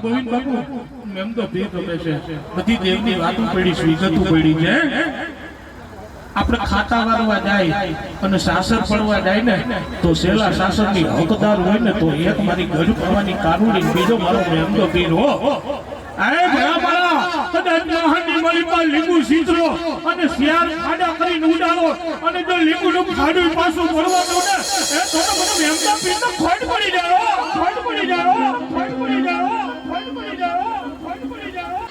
ગોવિંદ બાપુ ma'am તો ભી તો છે બધી દેવની વાતો પડી સ્વીકતું પડી છે આપણે ખાતા વારવા જાય અને સાસર પડવા જાય ને તો સેલા સાસરની હકદાર હોય ને તો એક મારી ઘર પડવાની કારુડી બીજો મારો મેમ તો પીર હો આય ભયા મારા કદાચ મહાની મળી પર લીંબુ સીતરો અને શિયાળ ખાડા કરીને ઉડાડો અને જો લીંબુનું ખાડું પાછું પડવાનું ને એ તો મને મેમ તો પીર તો ખોટ પડી જાઓ ખોટ પડી જાઓ ખોટ પડી જાઓ ખોટ પડી જાઓ ખોટ પડી જાઓ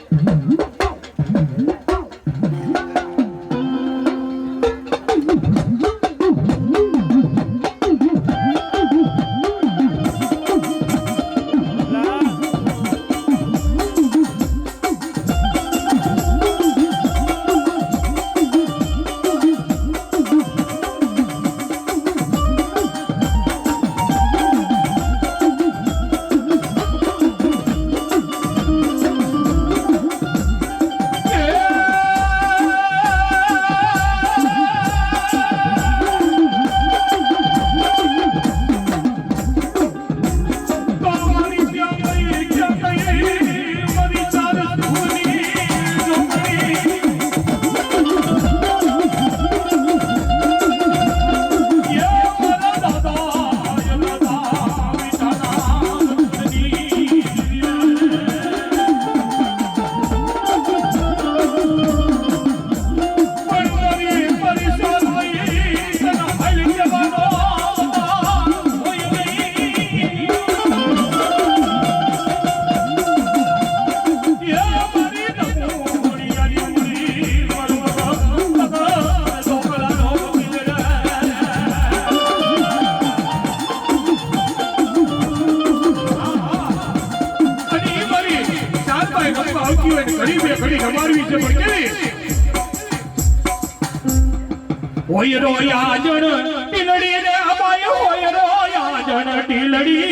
હોય રો યાજણ ટીલડી રે અબાય હોય રો યાજણ ટીલડી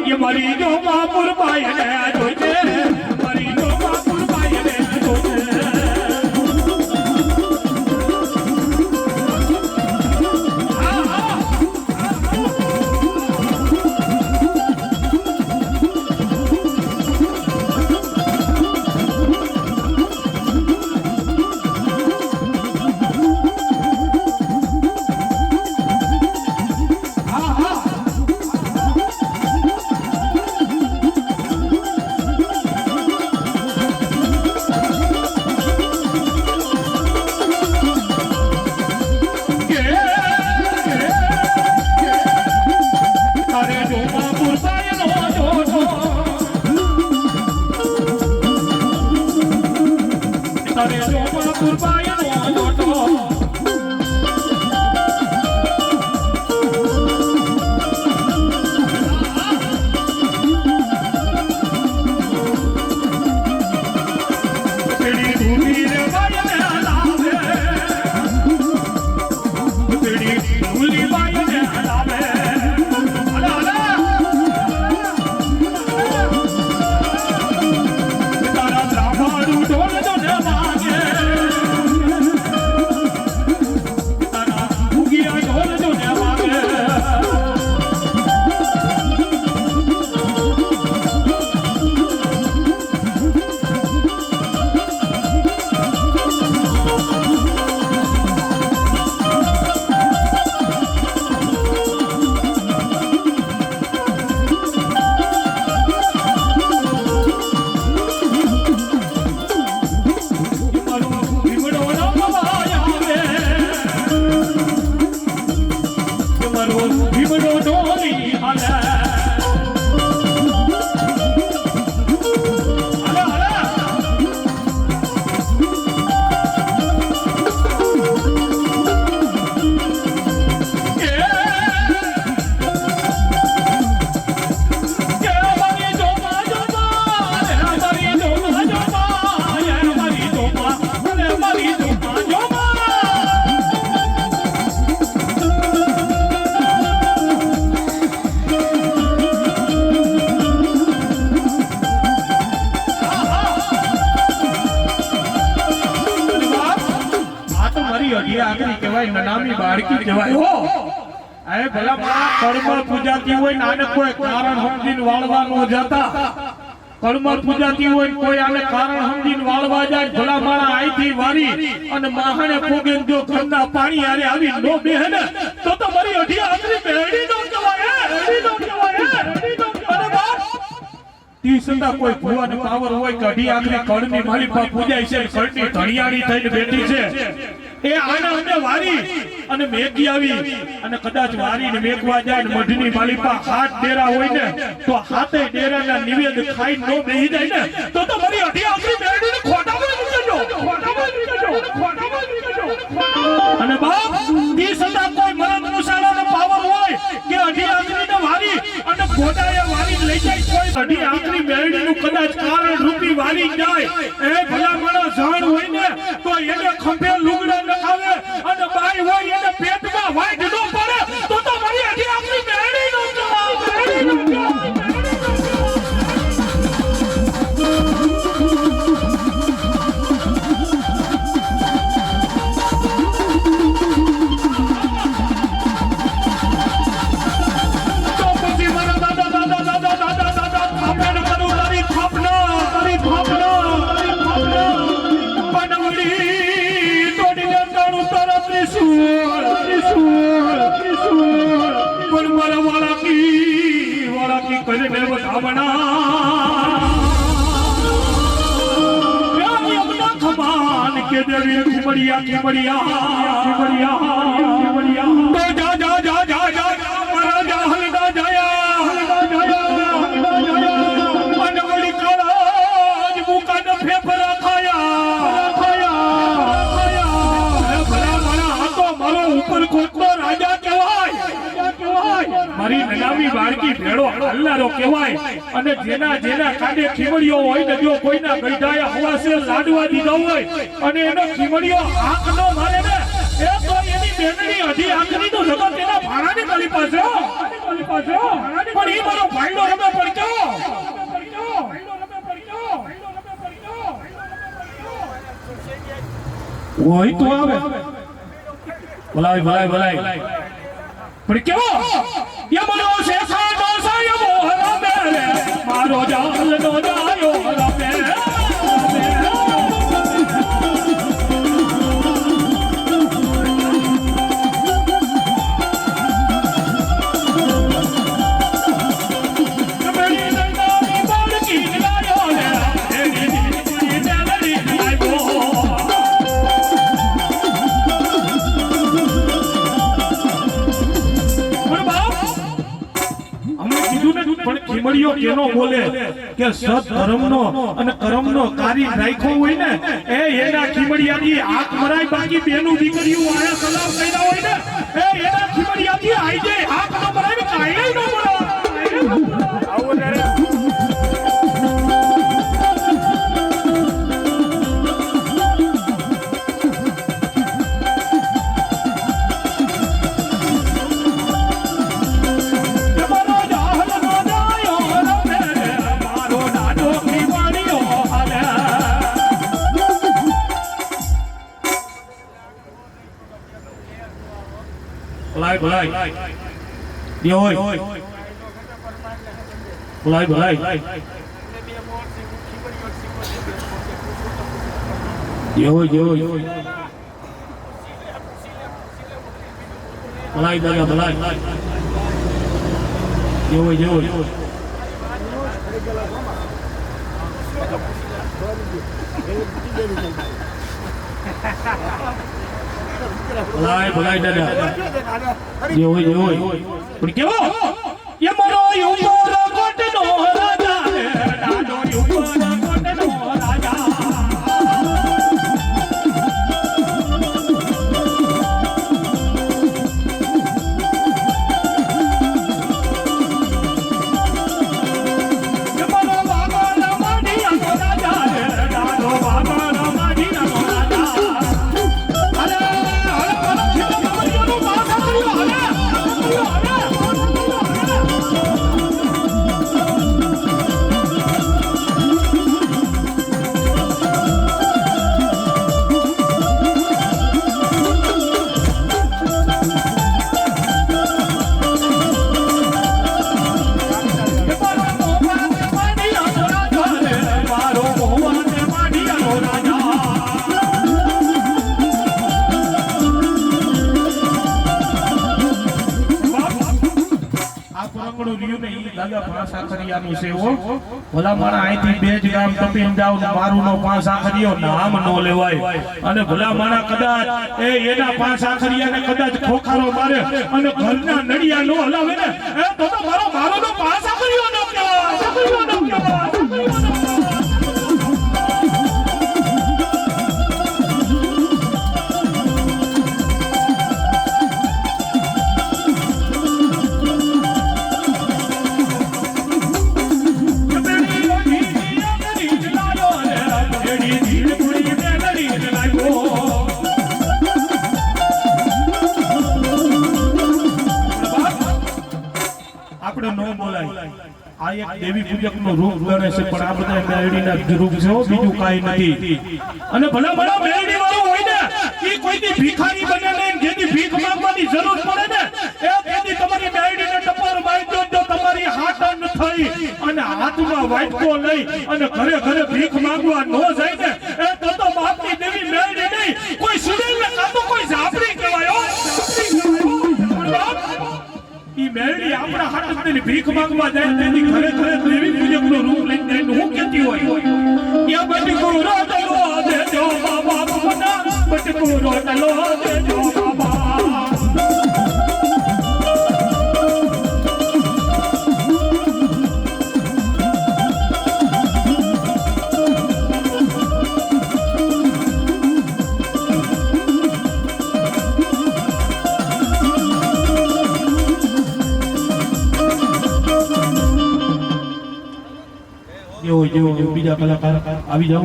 એ મારી જો બાપુર બાય ને જોજે મારી જો બાપુર બાય ને જોજે તમારી અઢી આખરી કહેવાય નનામી બાળકી કહેવાય હો એ ભલા મારા કળમળ પૂજાતી હોય ને આને કોઈ કારણ સમજીને વાળવા ન જતા કળમળ પૂજાતી હોય કોઈ આને કારણ સમજીને વાળવા જાય ભલા મારા આઈથી વારી અને માહણે પોગે જો ઘરના પાણી આરે આવી નો બેહે ને તો તમારી અઢી આખરી બેડી નો કહેવાય એડી નો કહેવાય એડી નો કહેવાય તી સતા કોઈ ભુવાને પાવર હોય કે અઢી આખરી કળની માલિપા પૂજાય છે કળની ધણિયાળી થઈને બેઠી છે એ આને અમે વારી અને મેઘી આવી અને કદાચ વારીને મેઘવા જાય ને મઢની માલિપા હાથ ડેરા હોય ને તો હાથે ડેરાના નિવેદ ખાઈ નો બેહી જાય ને તો તમારી અઢી આખરી બેડીને ખોટામાં મૂકજો અને બાપ તી સતા કોઈ મરદ મુસાળાનો પાવર હોય કે અઢી આખરીને વારી અને ખોટાએ વારી લઈ જાય કોઈ અઢી આખરી બેડીનું કદાચ કારણ રૂપી વારી જાય એ ભલા માણસ જાણ હોય ને તો એને ખંભે લુગડા નખાવે અને બાઈ હોય એને પેટમાં વાઈટ ન પડે તો મારી અઢી આખરી બેડી નો મારી નનામી બાળકી ભેળો હાલનારો કહેવાય અને જેના જેના કાંડે ખીમડીઓ હોય ને જો કોઈના ગઈઢાએ હવાસે લાડવા દીધા હોય અને એનો ખીમડીઓ આંખ નો મારે ને એ તો એની બેનની અઢી આંખની તો જગત એના ભાણાની ગલી પાસે પણ એ મારો ભાઈનો રમે પડ્યો હોય તો આવે ભલાઈ પણ કેવો યમનો શેષા દોષા યમો રમે મારો જાલ નો જાયો રમે ખીમડીઓ કેનો બોલે કે સત ધર્મનો અને કર્મનો કાર્ય રાખ્યો હોય ને એ એના ખીમડિયાથી આંખ મરાય બાકી બેનું દીકરીઓ આયા સલામ કઈના હોય ને એ એના ખીમડિયાથી આઈ જાય આંખ ન મરાય કાઈ ન મરાય આવો રે ભલાઈ યો હોય ભલાઈ યો હોય ભલાઈ દાદા ભલાઈ યો હોય ભલાઈ દાદા જે હોય પણ કેવો એ મારો ઉપર કોટનો રાજા દાદો ઉપર કોટનો રાજા દાદા પાંચ આખરિયાનું છે હો ભલા માણા અહીંથી બે જ ગામ તપીને જાવ ને મારું નો પાંચ આખરિયો નામ નો લેવાય અને ભલા માણા કદાચ એના પાંચ આખરિયાને કદાચ ખોખારો મારે અને ઘરના નડિયા નો હલાવે ને તો મારો નો પાંચ આખરિયો નો કહેવાય આ એક દેવી પૂજક નું રૂપ ગણે છે પણ આ બધા મેરડીના રૂપ છે બીજું કાઈ નથી અને ભલા ભલા મેરડી વાળું હોય ને ઈ કોઈની ભિખારી બને ને જેની ભીખ માંગવાની જરૂર પડે ને એ તેની તમારી મેરડીને ટપોર મારજો જો તમારી હાથન થઈ અને હાથમાં વાટકો લઈ અને ઘરે ઘરે ભીખ માંગવા ન જાય ને એ તો બાપની દેવી મેરડી નહીં કોઈ સુડેલ ને કાતો કોઈ ઝાપડી કહેવાય હો ઈ મેરડી આપણા હાથની ભીખ માંગવા જાય તેની ઘરે ઘરે દેવી પૂજક નું રૂપ લઈને જાય હું કહેતી હોય યા બટકો રોટલો દેજો બાબા મના બટકો રોટલો દેજો બાબા જેવો બીજા કલાકાર આવી જાવ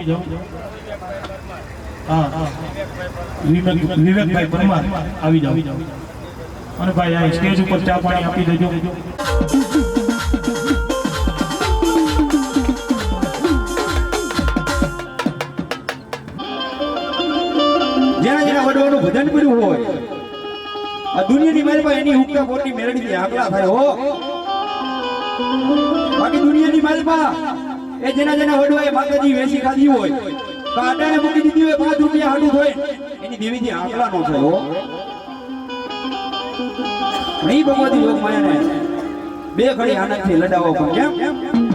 હા વિવેકભાઈ પરમાર આવી જાવ અને ભાઈ આ સ્ટેજ ઉપર ચા પાણી આપી દેજો જેના જેના વડવાનું ભજન કર્યું હોય આ દુનિયાની મારી પાસે એની હુક્કા મોટી મેરડીથી આકલા થાય હો બાકી દુનિયાની માલપા એ જેના જેના વડવાએ માતાજી વેચી ખાધી હોય કાટાને મૂકી દીધી હોય 5 રૂપિયા હાડું હોય એની દેવીજી આંકડા નો થયો નહીં ભગવતી યોગ માયાને બે ઘડી આનંદથી લડાવો પણ કેમ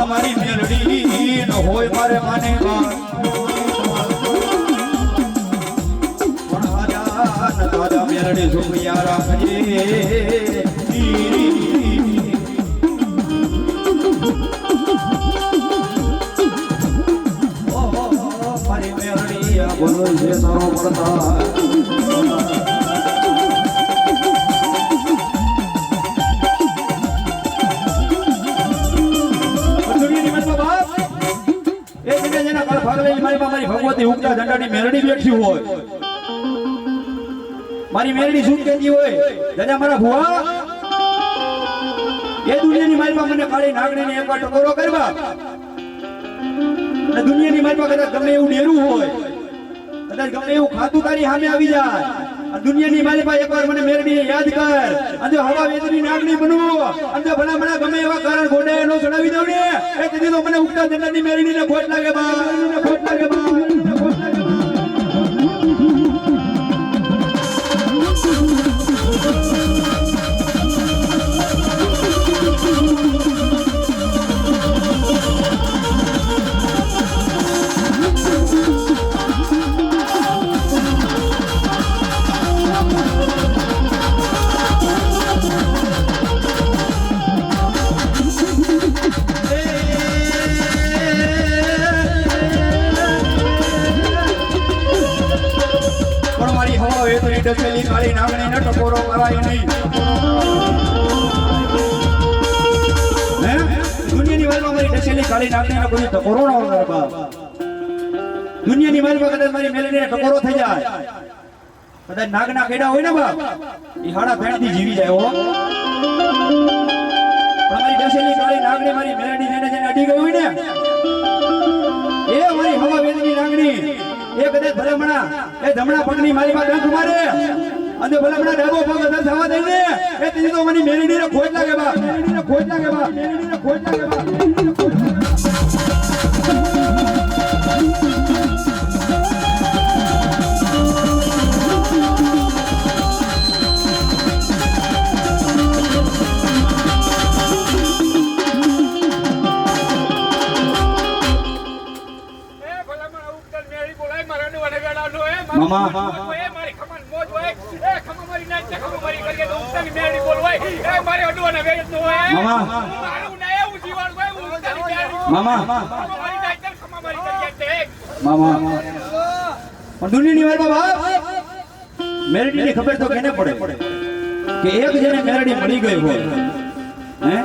મારી મેલડી ન હોય મારે માને પણ દાદા મેલડી સુખિયા રાખજે મારી મેલડી આ બોલો છે તારો પડતા મારી ભગવતી ઉગતા ઝંડાની મેરડી બેઠી હોય મારી મેરડી શું કહેતી હોય દાદા મારા ભુવા એ દુનિયાની માલમાં મને કાળી નાગણીને એક ટકોરો કરવા અને દુનિયાની માલમાં કદાચ ગમે એવું ડેરું હોય કદાચ ગમે એવું ખાતું તારી સામે આવી જાય દુનિયાની માલમાં એકવાર મને મેરડીને યાદ કર અને હવા વેદની નાગણી બનવો અને ભલા મને ગમે એવા કારણ ગોડાએ નો ચડાવી દઉં ને એ તેથી તો મને ઉગતા ઝંડાની મેરડીને ખોટ લાગે બા ખોટ લાગે બા ખોટ લાગે બા ડસેલી કાળી નાગણીને ટકોરો કરાય નહીં હે દુનિયાની વાતમાં મારી ડસેલી કાળી નાગણીને કોઈ ટકોરો ન કરવા દુનિયાની માલમાં કદાચ મારી મેલડીને ટકોરો થઈ જાય, કદાચ નાગના કેડા હોય ને બાપ, એ હાડા ભેણથી જીવી જાય હો. તમારી ડસેલી કાળી નાગણી મારી મેલડી જેને જેને અડી ગઈ હોય ને, એ મારી હવા વેદની નાગણી, એ કદાચ ભલામણા એ જમણા પગની મારી માં ડંખ મારે અને ભલામણા ડાબો પગ અધર થવા દે ને, એ તેથી તો મારી મેલડીને ખોટ લાગે બા, મેલડીને ખોટ લાગે બા, મેલડીને ખોટ લાગે બા, મેલડીને ખોટ લાગે. મામા મારી ખમણ મોજ હોય એ ખમણ મારી નાચ ખમણ મારી કરીએ તો ઉતારી મેળી બોલ હોય એ મારે અડવાને વેજ નો હોય મામા મારું ના એવું જીવન હોય હું ઉતારી મેળી મામા મારી નાચ ખમણ મારી કરીએ તે મામા પણ દુનિયાની વારમાં બાપ મેરડીની ખબર તો કેને પડે કે એક જેને મેરડી મળી ગઈ હોય, હે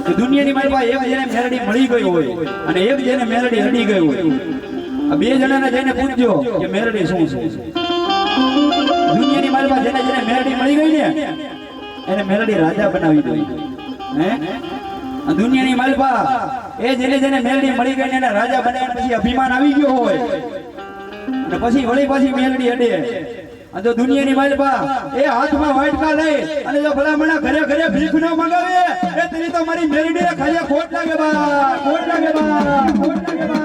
કે દુનિયાની વારમાં એક જેને મેરડી મળી ગઈ હોય અને એક જેને મેરડી હડી ગઈ હોય, આ બે જણાને જઈને પૂછજો કે મેરડી શું છે. દુનિયાની માલમાં જેને જેને મેરડી મળી ગઈ ને એને મેરડી રાજા બનાવી દઈ, હે દુનિયાની માલમાં એ જેને જેને મેરડી મળી ગઈ ને એને રાજા બનાવ્યા પછી અભિમાન આવી ગયો હોય અને પછી વળી પાછી મેરડી અડે. અને જો દુનિયાની માલમાં એ હાથમાં વાટકા લઈ અને જો ભલામણા ઘરે ઘરે ભીખ ન મંગાવે એ તેની તો મારી મેરડીને ખાલી ખોટ લાગે બા, ખોટ લાગે બા, ખોટ લાગે બા.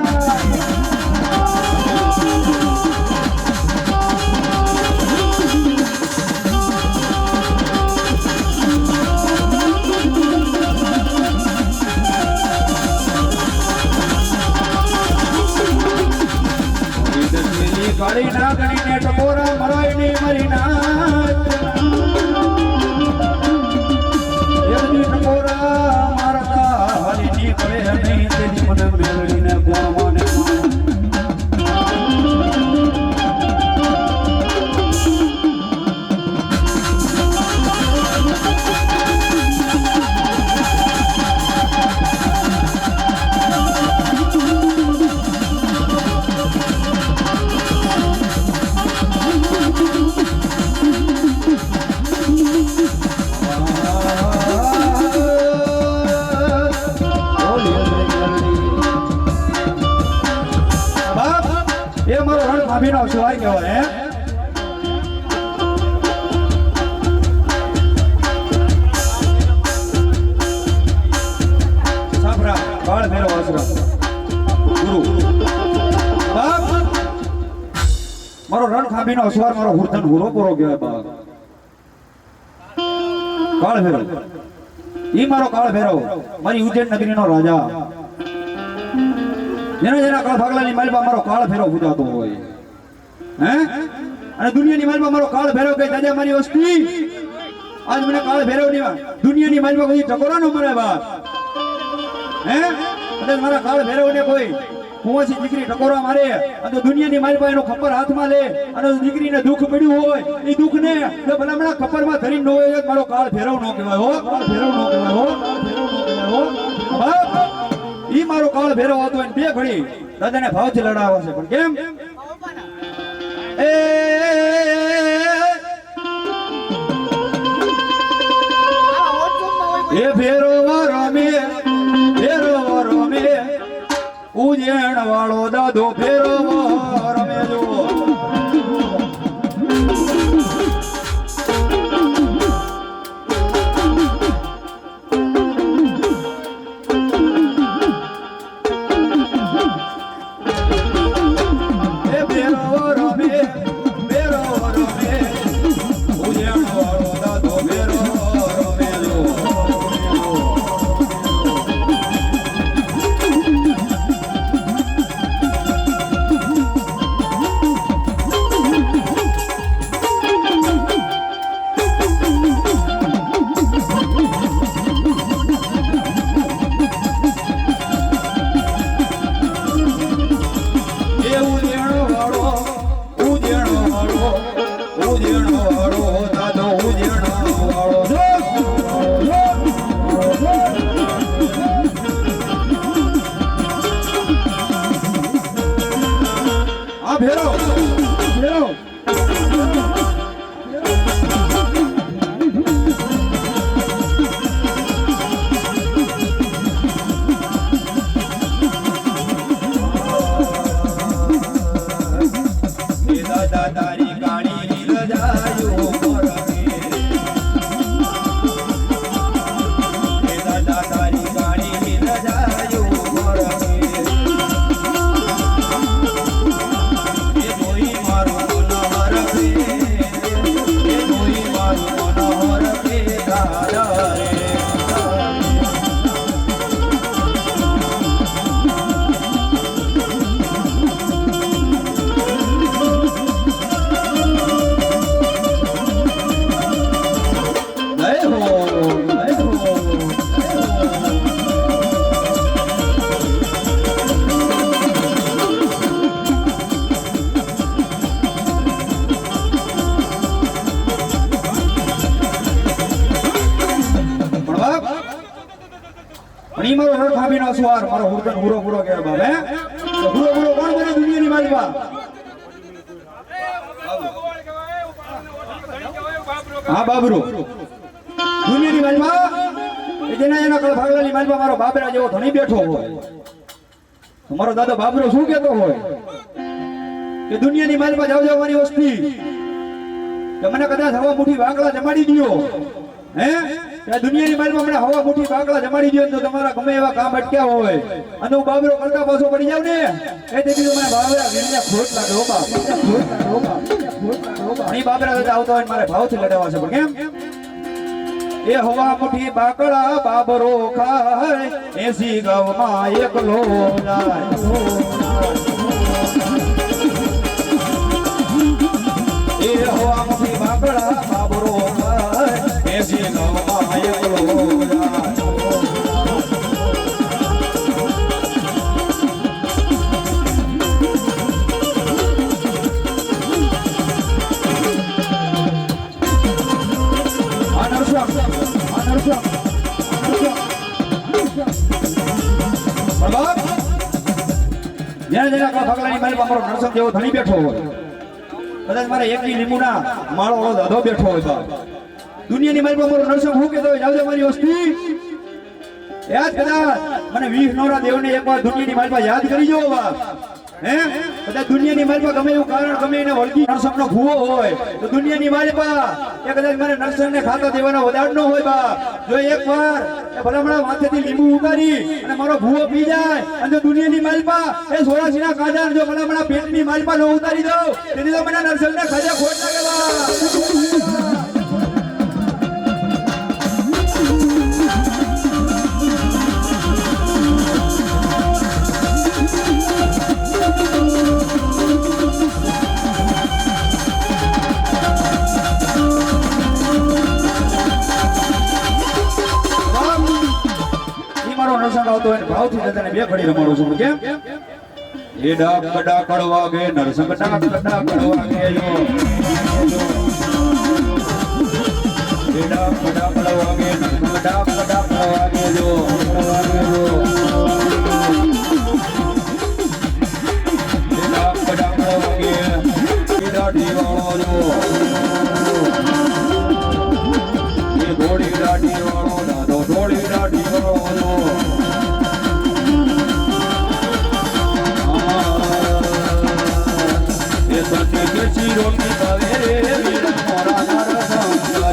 કાળી નાગણીને ટકોરા મરાયની મારી નાચ, એની ટકોરા મારતા હાલી નીકળે નહીં તેની મને મેળવીને કોણ માને. ભાભીનો સુવાય કહેવાય, હે સાફરા કાળ ભેરો આશ્રમ ગુરુ બાપ મારો રણ ખાબીનો અસવાર મારો હુરધન હુરો પૂરો કહેવાય બાપ. કાળ ભેરો ઈ મારો કાળ ભેરો મારી ઉજ્જૈન નગરીનો રાજા, જેના જેના કાળ ભાગલાની માલમાં મારો કાળ ભેરો પૂજાતો હોય, હે અને દુનિયાની માલમાં મારો કાળ ભેરો કઈ દાદા મારી વસ્તી આજ મને કાળ ભેરો ની દુનિયાની માલમાં કોઈ ટકોરા ન મળે બાપ, હે અને મારા કાળ ભેરો ને કોઈ કુંવાસી દીકરી ટકોરા મારે અને દુનિયાની માલમાં એનો ખપ્પર હાથમાં લે અને દીકરીને દુઃખ પડ્યું હોય એ દુઃખ ને ભલામણા ખપ્પરમાં ધરી ન હોય મારો કાળ ભેરો ન કહેવાય હો, કાળ ભેરો ન કહેવાય હો, ભેરો ન કહેવાય હો બાપ. ઈ મારો કાળ ભેરો હતો એને બે ઘડી દાદાને ભાવથી લડાવે છે, પણ કેમ એ ભેરો રમે ઉજેણ વાળો દાદો ભેરો રમે જો ઈ મારો રખાબીનો સ્વાર મારો હુરકન હુરો હુરો કે બાપ હે તો હુરો હુરો કોણ બને દુનિયાની માલિકા હા બાબરો દુનિયાની માલિકા એ જેના એના કળ ભાગલાની માલિકા મારો બાબરા જેવો ધણી બેઠો હોય તો મારો દાદો બાબરો શું કહેતો હોય કે દુનિયાની માલિકા જાવ જાવ મારી વસ્તી કે મને કદાચ હવા મુઠી વાકડા જમાડી દીયો હે કે દુનિયાની માલમાં મને હવા મુઠી બાકડા જમાડી દો તો તમારા ગમે એવા કામ અટક્યા હોય અને હું બાબરો કરતા પાછો પડી જાવ ને એ તેથી મને બાબરા વીરને ખોટ લાગે હો બાપ ખોટ લાગે હો બાપ અહીં બાબરા દાદા આવતો હોય મારે ભાવથી લડાવા છે પણ કેમ એ હવા મુઠી બાકડા બાબરો ખાય 80 ગામમાં એકલો જાય એ હવા મુઠી બાકડા બાબરો ખાય 80 ગામમાં એકલો જાય જેના ભગલાની મારી મારો નરસમ જેવો ધણી બેઠો હોય કદાચ મારે એકની લીંબુના માળો અધો બેઠો હોય બાપ દુનિયાની મારી મારો નરસમ હું કહેતો હોય જાવજો મારી વસ્તી યાદ કદાચ મને 20 નોરા દેવને એકવાર દુનિયાની મારી યાદ કરી જો બાપ હે કદાચ દુનિયાની મારી ગમે એવું કારણ ગમે એને વળગી નરસમનો ભૂવો હોય તો દુનિયાની મારી એ કદાચ મારે નરસમને ખાતા દેવાનો વદાડ ન હોય બાપ જો એકવાર એ ભલામણા માથેથી લીંબુ ઉતારી અને મારો ભૂવો પી જાય અને જો દુનિયાની માલપા એ 84ના કાંડા જો ભલામણા પેટની માલપા ન ઉતારી દઉં તેથી તો મને નરસમને ખાધે ખોટ લાગે બાપ આવતો હોય ભાવથી દાદાને બે ઘડી રમાડું છું કેમ એ ડાક કડા કડવા ગે નરસંગ ડાક કડા કડવા ગે યો એ ડાક કડા કડવા ગે નરસંગ ડાક કડા કડવા ગે યો એ ડાક કડા કડવા ગે એ દાઢી વાળો એ ઘોડી દાઢી વાળો દાદો ઘોડી દાઢી વાળો રોટી ભાવે રે વીરા મોરા નરસમ કરે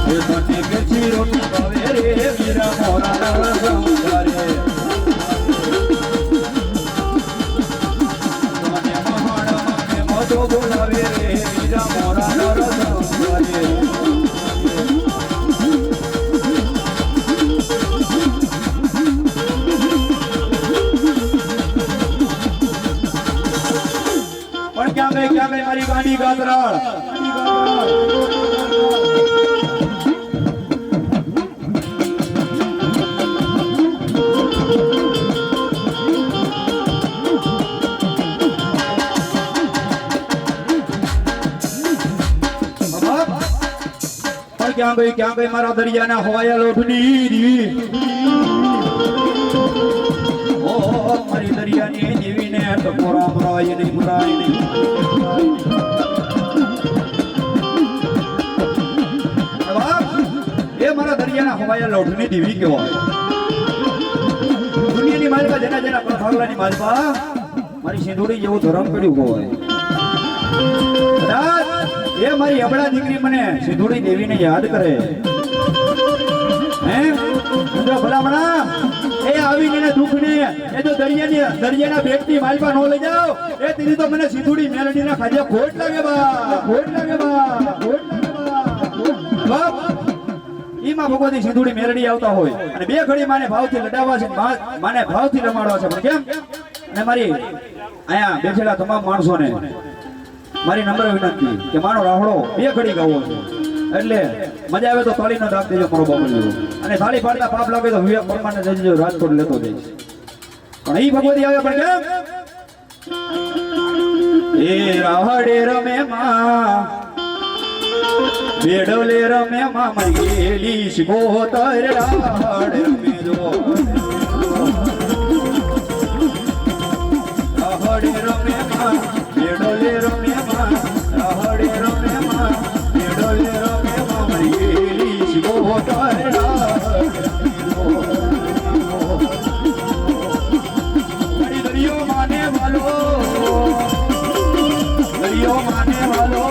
એ સટી કેચી રોટી ભાવે રે વીરા મોરા નરસમ કરે મને મહાણા મને મધો બોલાવે રે વીરા મોરા નરસમ કરે ક્યાં ગઈ મારી ગાંડી ગાતરાળ ક્યાં ગઈ મારા દરિયાના હવાયા લોટની દીવી ઓ મારી દરિયાની દેવીને ટકોરા મરાય નહીં મરાય નહીં એ મારા દરિયાના હવાયા લોટની દેવી કહેવાય દુનિયાની માલિકા જેના જેના ભાગલાની માલિકા મારી સિંધુડી જેવું ધરમ કર્યું હોય કદાચ એ મારી અબળા દીકરી મને સિંધુડી દેવીને યાદ કરે હે જો ભલામણા એ આવીને એને દુઃખને એ જો દરિયાના બેટની માલપા નો લઈ જાઓ એ તેની તો મને સીધુડી મેલડીના ખાજે ખોટ લાગે બા બાપ ઈમાં ભગવતી સીધુડી મેલડી આવતા હોય અને બે ઘડી માને ભાવથી લડાવવા છે માને ભાવથી રમાડવા છે પણ કેમ અને મારી અહીંયા બેઠેલા તમામ માણસોને મારી નમ્ર વિનંતી કે માનો રાહડો બે ઘડી ગાવો છે એટલે મજા આવે તો તાળીનો દાગ દેજો મારો બાબલ્યો અને થાળી પાડતા પાપ લાગે તો વિવેક પરમાને જજો રાજકોટ લેતો જઈશ પણ ઈ ભગવતી આવે પણ કેમ એ રાહડે રમે માં બેડોલે રમે માં મરી ગયેલી શિકોતર રાહડે રમે જો રાહડે રમે માં બેડોલે રમે માં રાહડે રમે માં બેડોલે રમે માં મરી ગયેલી શિકોતર રાહડે દરિયો માને વાલો દરિયો માને વાલો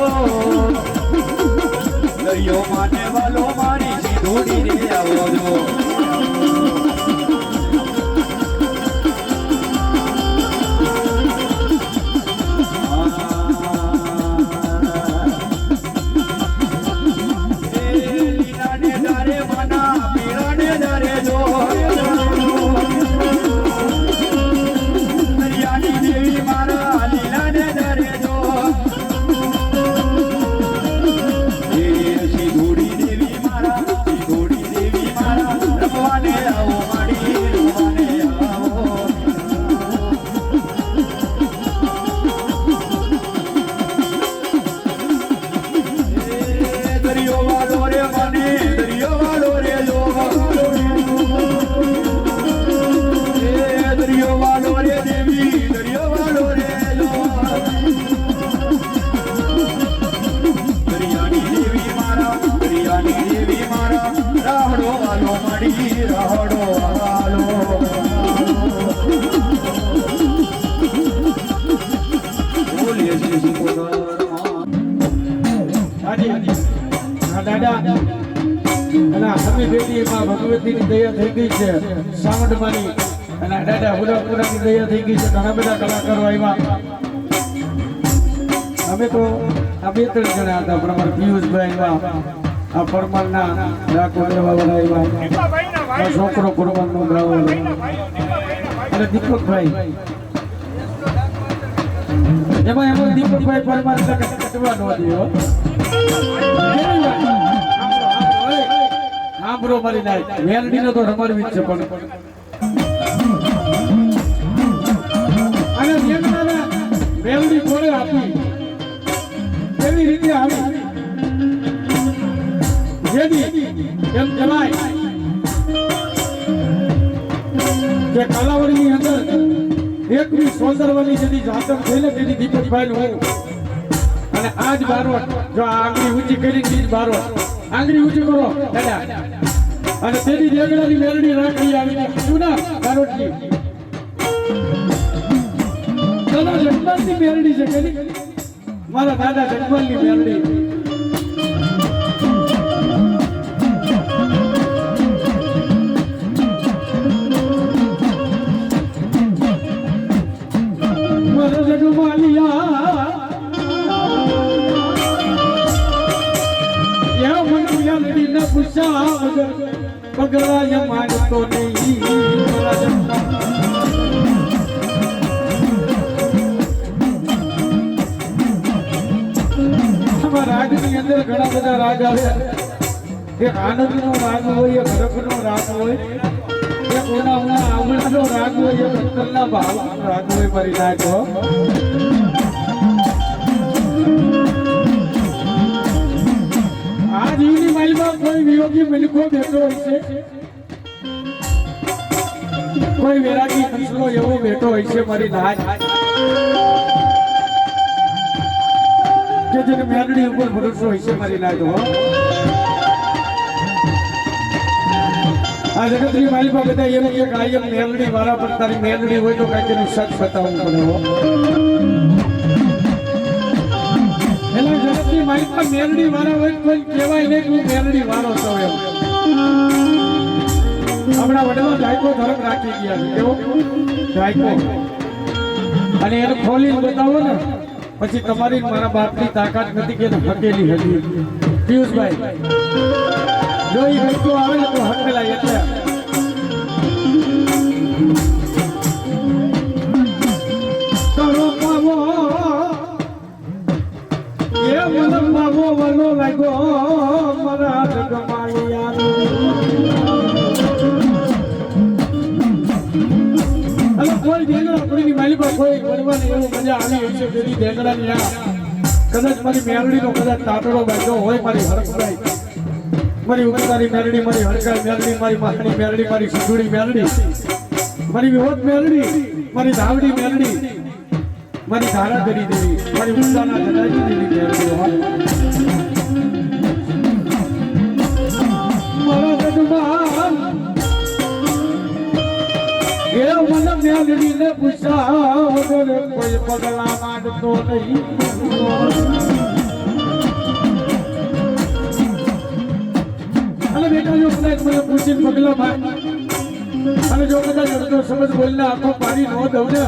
દરિયો માને વાલો મારી સીધોડી રે આવો જો ભગવતીની દયા થઈ ગઈ છે સાવંતમાની અને દાદા હુડાપુરાની દયા થઈ ગઈ છે ઘણા બધા કલાકારો આવ્યા અમે તો આ 2-3 જણા હતા પણ અમારા પિયુષભાઈ આવ્યા આ પરમારના રાખો દેવાવાળા આવ્યા આ છોકરો પરમારનો ગાવાનો અને દીપકભાઈ એમાં દીપકભાઈ પરમાર કટવા ન દે આંબરો મારી નાય મેલડીનો તો રમાડવી જ છે પણ અને મેલડી કોણે આપી કેવી રીતે આવી જેની એમ જણાય કે કાલાવડીની અંદર 21 જેની જાતક થઈને તેની દીપકભાઈ હું અને આજ બારોટ જો આંગળી ઊંચી કરી જ બારોટ આંગળી ઊંચી કરો દાદા અને તેની રેગડાની મેલડી રાખી આવીને કીધું ના બારોટજી દાદા જગમાલની મેલડી છે કેલી મારા દાદા જગમાલની મેલડી મારા જગમાલિયા પગલાય માનતો નહીં રાજની અંદર ઘણા બધા રાગ આવે એક આનંદનો રાગ હોય એક હરખનો રાગ હોય એક ઉના આવડાનો રાગ હોય એક અંતરના ભાવનો રાગ હોય મારી નાખો આ જીવની માલમાં કોઈ વિયોગી મિલકો બેઠો હોય છે કોઈ વેરાગી ખસલો એવો બેઠો હોય છે મારી નાચ કે જેને મેલડી ઉપર ભરોસો હોય છે મારી નાચ આ જગતની માલમાં બધા એમ કે કાયમ મેલડી વાળા પણ તારી મેલડી હોય તો કાંઈક એનું સચ બતાવવું પડે એલા જગતની માલમાં મેલડી વાળા હોય કોઈ કહેવાય નહીં તું મેલડી વાળો છો એમ આપણા વડવા ગાયકો ધર્મ રાખી ગયા છે કેવો ગાયકો અને એને ખોલીને બતાવો ને પછી તમારી ને મારા બાપની તાકાત નથી કે એને હકેલી હતી પિયુષભાઈ જો એ ગાયકો આવે ને તો હકેલાય એટલે કરો પાવો એ મને પાવો વલો લાગ્યો મારા જગમાળિયાનો કોઈ દેગડા પડીની માલી પર કોઈ વડવાની એવું મજા આવી હશે જેની દેગડાની આ કદાચ મારી મેરડીનો કદાચ તાતડો બાંધ્યો હોય મારી હરકભાઈ મારી ઉતારી મેરડી મારી હરકાઈ મેરડી મારી માખણી મેરડી મારી સુધુડી મેરડી મારી વિહોત મેરડી મારી ધાવડી મેરડી મારી ધારા કરી દેવી મારી ઉતાના જડાજી દેવી મેરડી મારા જગમાન એ મને મેલડીને પૂછા વગર કોઈ પગલા માંડતો નહીં અને બેટા જો કદાચ મને પૂછીને પગલા માંડ અને જો કદાચ અડધો સમજ બોલને આખો પાડી ન દઉં ને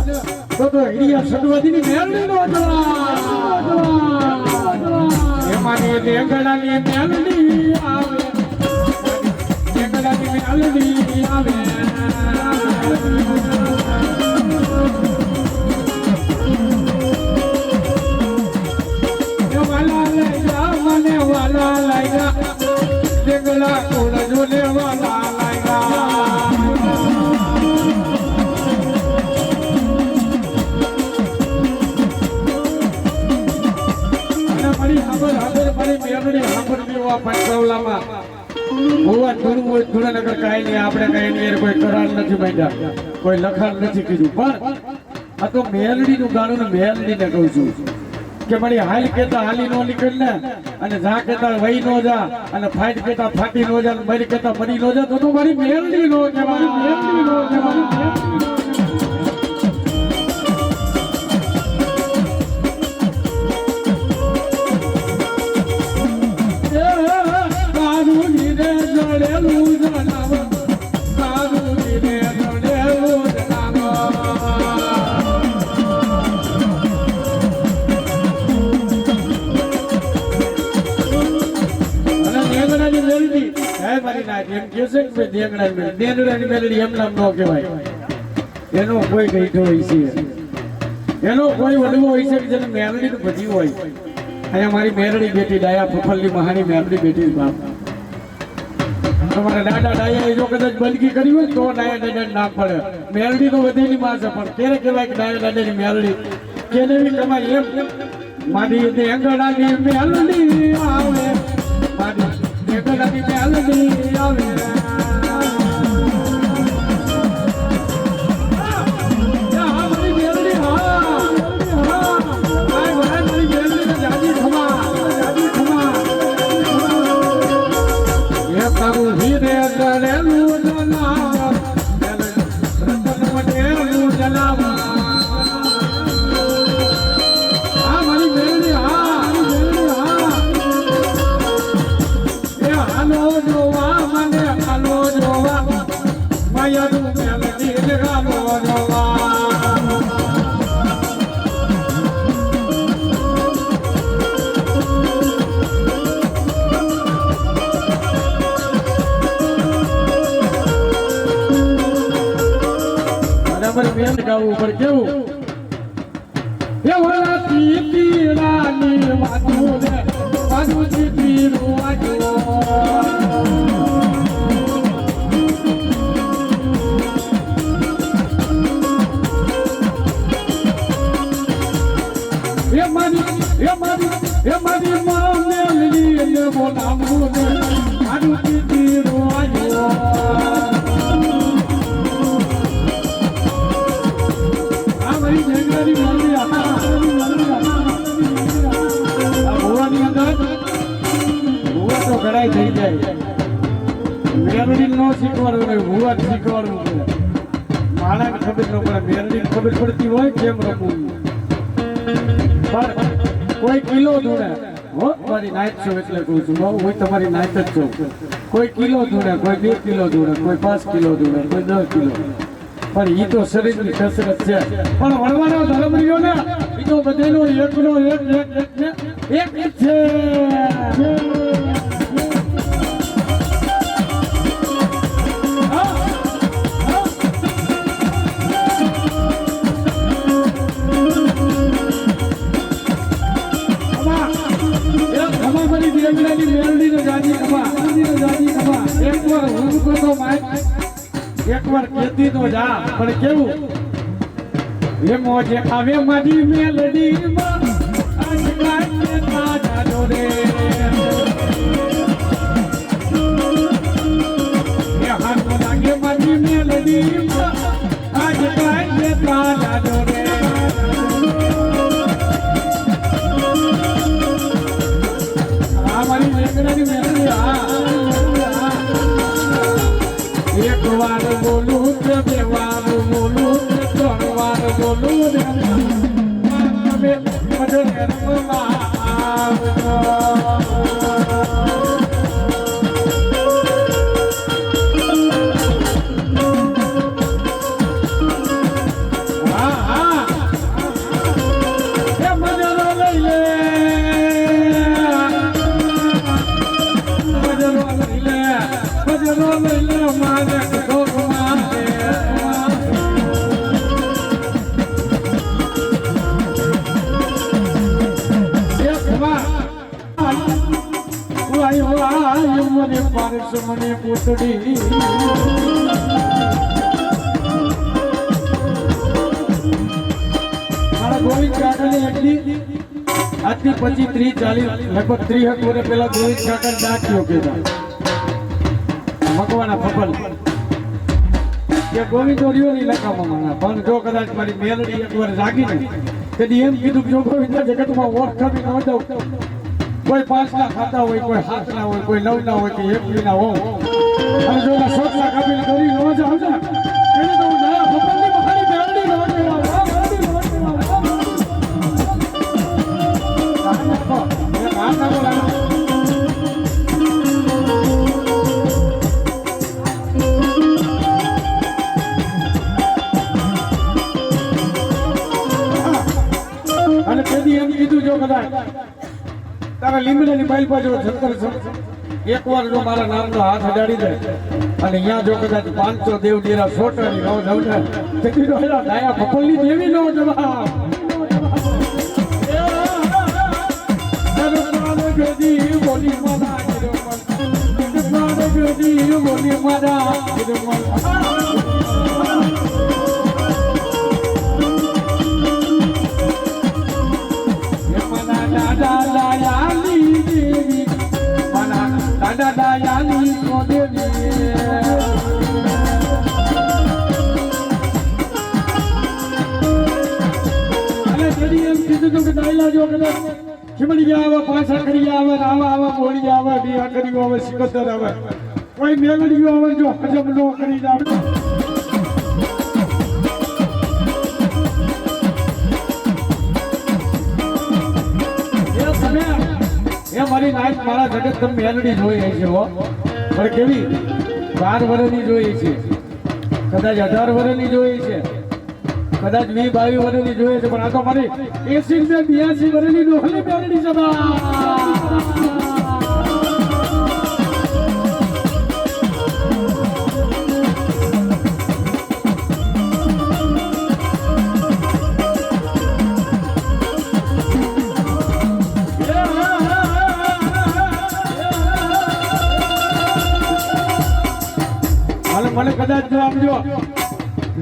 તો હિડિયા સદવાદીની મેલડી નો એમાંની દેગડાની મેલડી આવે દેગડાની મેલડી આવે વાલા લાગ્યા દેગલા કોણ જોને વાલા લાગ્યા અને મારી ખબર મારી મેરડી ખબર પીવા પંચવલામાં હોવા ધૂળનગર કાંઈ નહીં આપણે કાંઈ નહીં કોઈ કરાર નથી બાંધ્યા કોઈ લખાણ નથી કીધું પણ આ તો મેલડીનું ગાણું ને મેલડીને કહું છું કે મારી હાલ કેતા હાલી નો નીકળ ને અને જા કેતા વહી નો જા અને ફાઈટ કેતા ફાટી નો જા મરી કેતા મરી નો જા તો મારી મેલડી નો કહેવાય મેલડી નો કહેવાય એનો કોઈ ગઈઠો હોય છે એનો કોઈ વડવો હોય છે કે જેને મેરડી નું ભજી હોય અહીંયા મારી મેરડી બેટી ડાયા ફફલની મહાની મેરડી બેટી બાપ તમારા દાદા ડાયા જો કદાચ બંદગી કરી હોય તો ડાયા દાદા નામ પડે મેરડી તો વધેલી માં છે પણ ક્યારે કહેવાય કે ડાયા દાદાની મેરડી કેને બી કમાય એમ મારી દેગડાની મેરડી આવે મારી દેગડાની મેરડી આવે ઉપર કેવું એ વાલા તીરાની વાતો રે વાતો તીરો આજો એ મારી માને લીલે બોલાવું રે વાતો તીરો આજો કરાઈ થઈ જાય મેરડી નો શીખવાડવું ભૂવા શીખવાડવું માણસ ખબર ન પડે મેરડી ખબર પડતી હોય કેમ રમવું પણ કોઈ કિલો ધૂણે હો મારી નાઈટ છો એટલે કહું છું બહુ હું તમારી નાઈટ જ છું કોઈ કિલો ધૂણે કોઈ 2 કિલો ધૂણે કોઈ 5 કિલો ધૂણે કોઈ 10 કિલો પણ ઈ તો શરીરની કસરત છે પણ વણવાનો ધર્મ રહ્યો ને ઈ તો બધેનો એકનો એક જ છે એકવાર કેતી તો જા પણ કેવું એ મોજે આવે મારી મેલડી માં આજ કાઈ ના જાડો રે એ હાથ લાગે મારી મેલડી માં આજ કાઈ ના જાડો રે આ મારી મેલડી એક વાર બોલું કે બે વાર બોલું કે 3 વાર બોલું રે તમે મને રમવા મને પારસ મને પૂતડી મારા ગોવિંદ કાકાને એકદી આજથી 25 30 40 લગભગ 30 વર્ષ પહેલા ગોવિંદ કાકા દાખ્યો કીધા ભગવાના ફફલ કે ગોવિંદ ઓરિયોની લખામાં પણ જો કદાચ મારી મેલડી એકવાર જાગી ને તેથી એમ કીધું કે જો ગોવિંદ જગતમાં ઓળખ ખબી ન દઉં કોઈ 5 ના ખાતા હોય કોઈ 7 ના હોય કોઈ 9 ના હોય કે 1 ના હોય અને જો ના 7 ના કાપીને કરી નો જાવ ને એને તો નયા ફફલની મારી મેલડી નો અને તેથી એમ કીધું જો કદાચ તારા લીમડાની બાઈલ પાછો છત્તર એકવાર જો મારા નામનો હાથ અડાડી દે અને અહીંયા જો કદાચ 500 દેવ ડેરા સોટાડી નો જવ ને તે કીધું હેલા ડાયા ફફલની દેવી નો જવાબ ગદી બોલી મારા ગદી બોલી મારા દાયાલી કો દેવી અને જડી એમ કીધું કે દાયા જો કદાચ ખીમડી આવે પાછા કરી આવે આવા બોલી આવે બિયા કરી આવે સિકંદર આવે કોઈ મેલડીઓ આવે જો હજમ નો કરી આવે એ મારી નાઈટ મારા જગત તમે મેલડી જોઈ છે હો પણ કેવી 12 વર્ષની જોઈ છે કદાચ 18 વર્ષની જોઈ છે કદાચ 20 22 વર્ષની જોઈ છે પણ આ તો મારી 80 ને 82 વર્ષની ડોહલી મેલડી છે મને કદાચ જો આપજો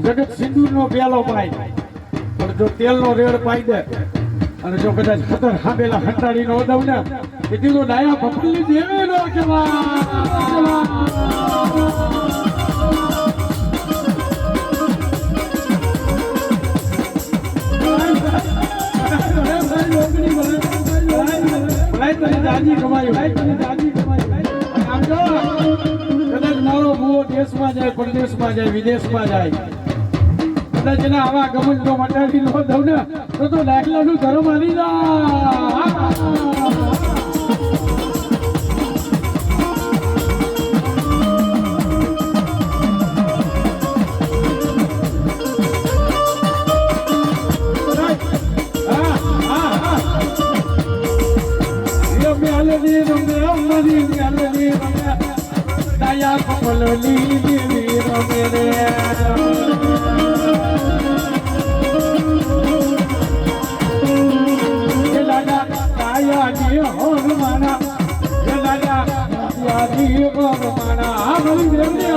જગત સિંદૂર નો પ્યાલો પાય પણ જો તેલ નો રેડ પાઈ દે અને જો કદાચ ખતર હાબેલા હટાડી નો દઉં ને એ દીધું ડાયા ફફલી દેવી નો જાજી કમાયું આમ જો કદાચ મારો ભૂવો દેશમાં જાય પરદેશમાં જાય વિદેશમાં જાય કદાચ એના આવા ગમન જો મટાડી ન દઉં ને તો દાખલાનું ધર્મ આવી જાય મેલડી રમે દયા કમલની દેવી રમે રે એ લાલા કાયાની હોરમાના એ લાલા યાદી હોરમાના આ ભલી મેલડી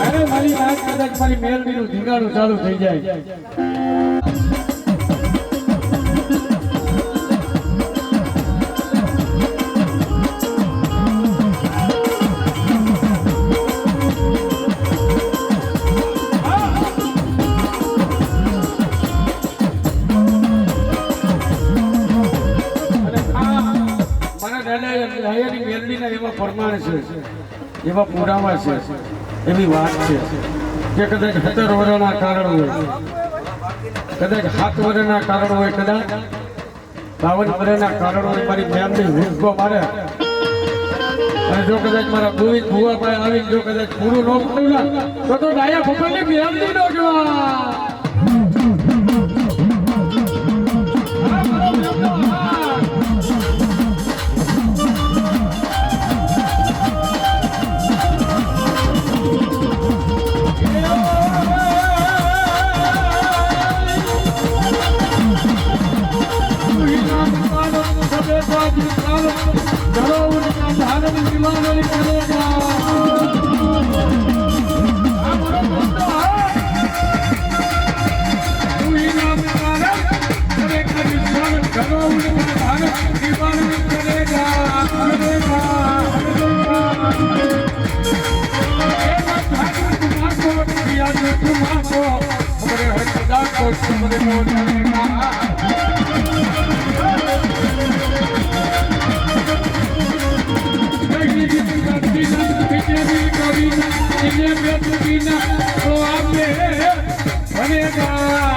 અરે મારી રાત કદાચ મારી મેલડીનું ધીંગાણું ચાલુ થઈ જાય એવા પ્રમાણ છે એવા પુરાવા છે એવી વાત છે કે કદાચ 17 વર્ષના કારણ હોય કદાચ 7 વર્ષના કારણ હોય કદાચ 52 વર્ષના કારણ હોય મારી મેમની હુંકો મારે અને જો કદાચ મારા ગોવિંદ ભુવા પાસે આવીને જો કદાચ પૂરું ન પડ્યું તો ડાયા ભગવાનની મેમની નો જોવા બનેગા